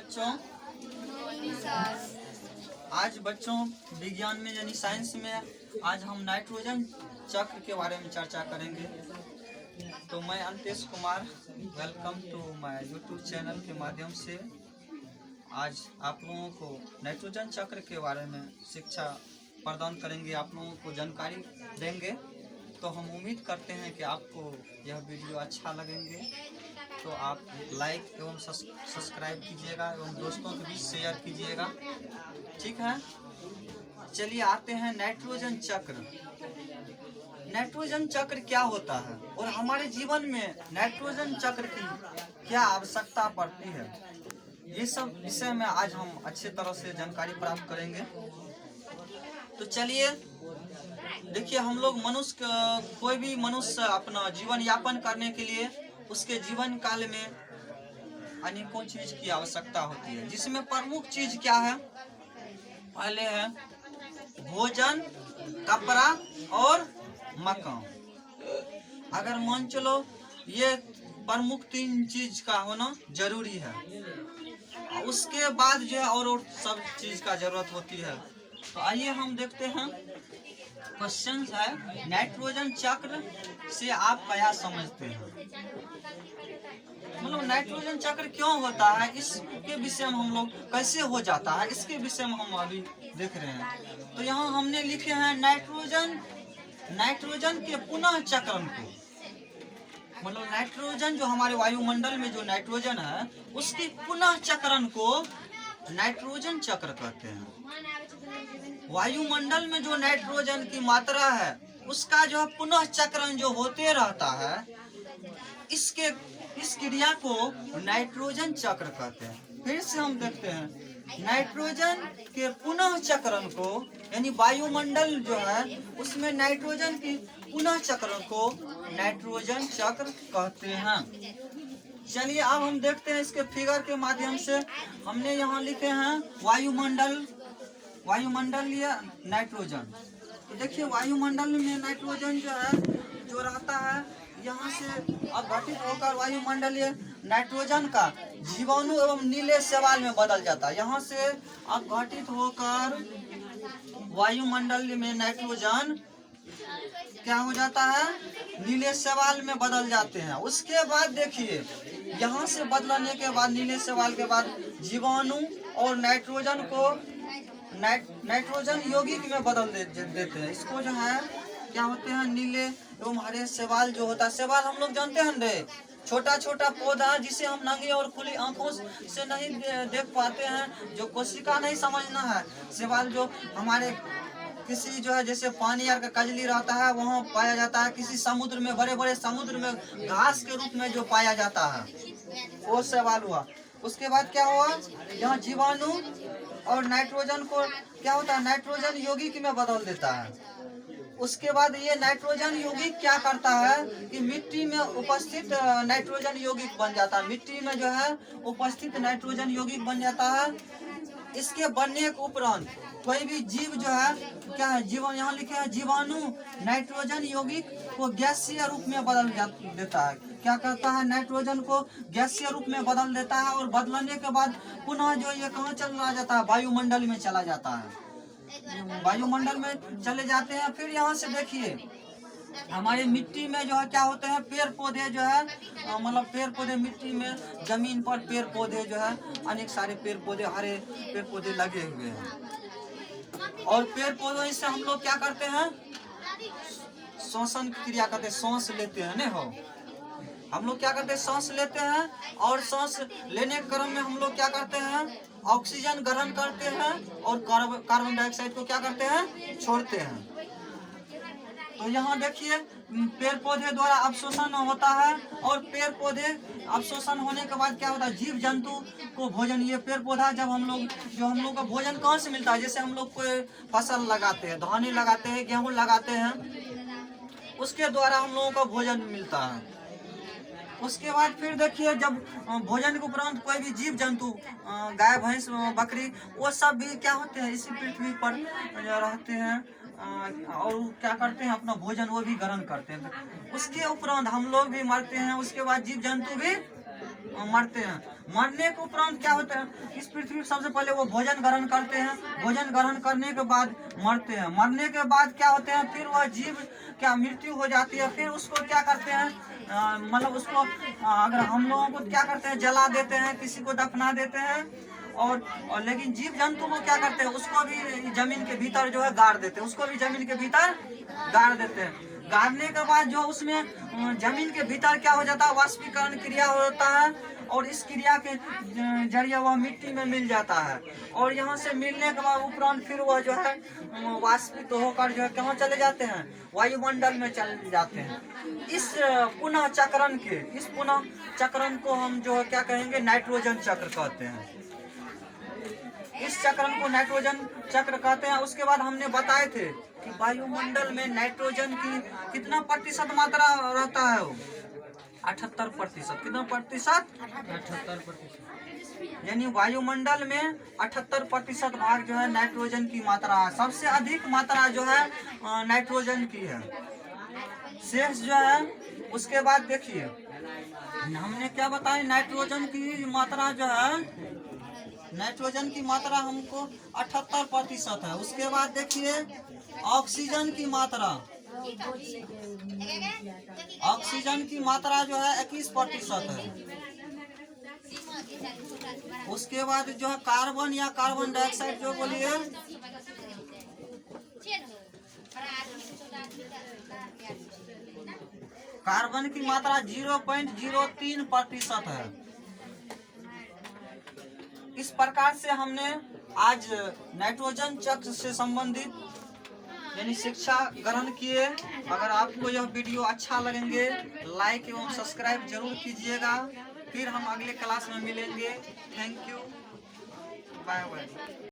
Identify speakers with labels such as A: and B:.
A: बच्चों, आज बच्चों विज्ञान में यानी साइंस में आज हम नाइट्रोजन चक्र के बारे में चर्चा करेंगे। तो मैं Antesh Kumar welcome to my YouTube channel के माध्यम से आज आप लोगों को नाइट्रोजन चक्र के बारे में शिक्षा प्रदान करेंगे, आप लोगों को जानकारी देंगे। तो हम उम्मीद करते हैं कि आपको यह वीडियो अच्छा लगेंगे, तो आप लाइक एवं सब्सक्राइब कीजिएगा एवं दोस्तों के बीच शेयर कीजिएगा, ठीक है। चलिए आते हैं नाइट्रोजन चक्र। नाइट्रोजन चक्र क्या होता है और हमारे जीवन में नाइट्रोजन चक्र की क्या आवश्यकता पड़ती है, ये सब विषय में आज हम अच्छे तरह से जानकारी प्राप्त करेंगे। तो चलिए देखिए, हम लोग मनुष्य, कोई भी मनुष्य अपना जीवन यापन करने के लिए उसके जीवन काल में अनेकों चीज की आवश्यकता होती है, जिसमें प्रमुख चीज क्या है? पहले है भोजन, कपड़ा और मकान। अगर मान चलो ये प्रमुख तीन चीज का होना जरूरी है, उसके बाद जो है और सब चीज का जरूरत होती है। तो आइए हम देखते हैं। क्वेश्चन है, नाइट्रोजन चक्र से आप क्या समझते हैं? मतलब नाइट्रोजन चक्र क्यों होता है, इसके विषय में हम लोग कैसे हो जाता है, इसके विषय में हम अभी देख रहे हैं। तो यहाँ हमने लिखे हैं नाइट्रोजन के पुनः चक्रण को, मतलब नाइट्रोजन जो हमारे वायुमंडल में जो नाइट्रोजन है उसके पुनः चक्रण को नाइट्रोजन चक्र कहते हैं। वायुमंडल में जो नाइट्रोजन की मात्रा है उसका जो पुनः चक्रण जो होते रहता है, इस क्रिया को नाइट्रोजन चक्र कहते हैं। फिर से हम देखते हैं, नाइट्रोजन के पुनः चक्रण को यानी वायुमंडल जो है उसमें नाइट्रोजन की पुनः चक्रण को नाइट्रोजन चक्र कहते हैं। चलिए अब हम देखते हैं इसके फिगर के माध्यम से। हमने यहाँ लिखे हैं वायुमंडलीय नाइट्रोजन। तो देखिए वायुमंडल में नाइट्रोजन जो है जो रहता है, यहाँ से अपघटित होकर वायुमंडलीय नाइट्रोजन का जीवाणु एवं नीले शैवाल में बदल जाता है। यहाँ से अपघटित होकर वायुमंडल में नाइट्रोजन क्या हो जाता है, नीले शैवाल में बदल जाते हैं। उसके बाद देखिए, यहाँ से बदलने के बाद नीले शैवाल के बाद जीवाणु और नाइट्रोजन को नाइट्रोजन यौगिक में बदल देते हैं। इसको जो है क्या होते हैं, नीले एवं हरे शैवाल जो होता है। शैवाल हम लोग जानते हैं रे, छोटा छोटा पौधा जिसे हम नंगी और खुली आंखों से नहीं देख पाते हैं, जो कोशिका नहीं समझना है। शैवाल जो हमारे किसी जो है जैसे पानी यार का कजली रहता है वहाँ पाया जाता है, किसी समुद्र में, बड़े बड़े समुद्र में घास के रूप में जो पाया जाता है वो शैवाल हुआ। उसके बाद क्या हुआ, यहाँ जीवाणु और नाइट्रोजन को क्या होता है, नाइट्रोजन यौगिक में बदल देता है। उसके बाद ये नाइट्रोजन यौगिक क्या करता है कि मिट्टी में उपस्थित नाइट्रोजन यौगिक बन जाता है। मिट्टी में जो है उपस्थित नाइट्रोजन यौगिक बन जाता है। इसके बनने के उपरांत कोई भी जीव जो है क्या है, जीवन यहाँ लिखे हैं, जीवाणु नाइट्रोजन यौगिक को गैसीय रूप में बदल देता है। क्या करता है, नाइट्रोजन को गैसीय रूप में बदल देता है और बदलने के बाद पुनः जो ये कहाँ चला जाता है, वायुमंडल में चला जाता है। वायुमंडल में चले जाते हैं। फिर यहाँ से देखिए हमारे मिट्टी में जो है क्या होते हैं, पेड़ पौधे जो है, मतलब पेड़ पौधे मिट्टी में, जमीन पर पेड़ पौधे जो है, अनेक सारे पेड़ पौधे, हरे पेड़ पौधे लगे हुए हैं। और पेड़ पौधों से हम लोग क्या करते हैं, श्वसन की क्रिया करते हैं, सांस लेते हैं। नहीं हो, हम लोग क्या करते हैं, सांस लेते हैं। और सांस लेने के क्रम में हम लोग क्या करते हैं, ऑक्सीजन ग्रहण करते हैं और कार्बन डाइऑक्साइड को क्या करते हैं, छोड़ते हैं। तो यहाँ देखिए पेड़ पौधे द्वारा अवशोषण होता है, और पेड़ पौधे अवशोषण होने के बाद क्या होता है, जीव जंतु को भोजन, ये पेड़ पौधा जब हम लोग का भोजन कहाँ से मिलता है, जैसे हम लोग कोई फसल लगाते हैं, धान लगाते हैं, गेहूँ लगाते हैं, उसके द्वारा हम लोगों को भोजन मिलता है। उसके बाद फिर देखिए जब भोजन के उपरांत कोई भी जीव जंतु, गाय भैंस बकरी, वो सब भी क्या होते हैं, इसी पृथ्वी पर रहते हैं और क्या करते हैं, अपना भोजन वो भी ग्रहण करते हैं। उसके उपरांत हम लोग भी मरते हैं, उसके बाद जीव जंतु भी मरते हैं। मरने के उपरांत क्या होता है, इस पृथ्वी पर सबसे पहले वो भोजन ग्रहण करते हैं, भोजन ग्रहण करने के बाद मरते हैं। मरने के बाद क्या होते हैं, फिर वह जीव क्या मृत्यु हो जाती है, फिर उसको क्या करते हैं, मतलब उसको अगर हम लोगों को क्या करते हैं, जला देते हैं, किसी को दफना देते हैं। और लेकिन जीव जंतु को क्या करते हैं, उसको भी जमीन के भीतर जो है गाड़ देते हैं, उसको भी जमीन के भीतर गाड़ देते हैं। गाड़ने के बाद जो उसमें जमीन के भीतर क्या हो जाता है, वाष्पीकरण क्रिया होता है, और इस क्रिया के जरिए वह मिट्टी में मिल जाता है। और यहाँ से मिलने के बाद उपरांत फिर वह जो है वाष्पित होकर जो है कहाँ चले जाते हैं, वायुमंडल में चले जाते हैं। इस पुनः चक्रण को हम जो है क्या कहेंगे, नाइट्रोजन चक्र कहते हैं। इस चक्रण को नाइट्रोजन चक्र कहते हैं। उसके बाद हमने बताए थे कि वायुमंडल में नाइट्रोजन की कितना प्रतिशत मात्रा रहता है, वो 78%। कितना प्रतिशत? 78%। यानी वायुमंडल में 78% भाग जो है नाइट्रोजन की मात्रा है। सबसे अधिक मात्रा जो है नाइट्रोजन की है, शेष जो है। उसके बाद देखिए हमने क्या बताया, नाइट्रोजन की मात्रा जो है, नाइट्रोजन की मात्रा हमको 78% है। उसके बाद देखिए ऑक्सीजन की मात्रा, ऑक्सीजन की मात्रा जो है 21% है। उसके बाद जो है कार्बन या कार्बन डाइऑक्साइड जो बोलिए, कार्बन की मात्रा 0.03% है। इस प्रकार से हमने आज नाइट्रोजन चक्र से संबंधित यानी शिक्षा ग्रहण किए। अगर आपको यह वीडियो अच्छा लगेंगे, लाइक एवं सब्सक्राइब जरूर कीजिएगा। फिर हम अगले क्लास में मिलेंगे। Thank you, bye bye.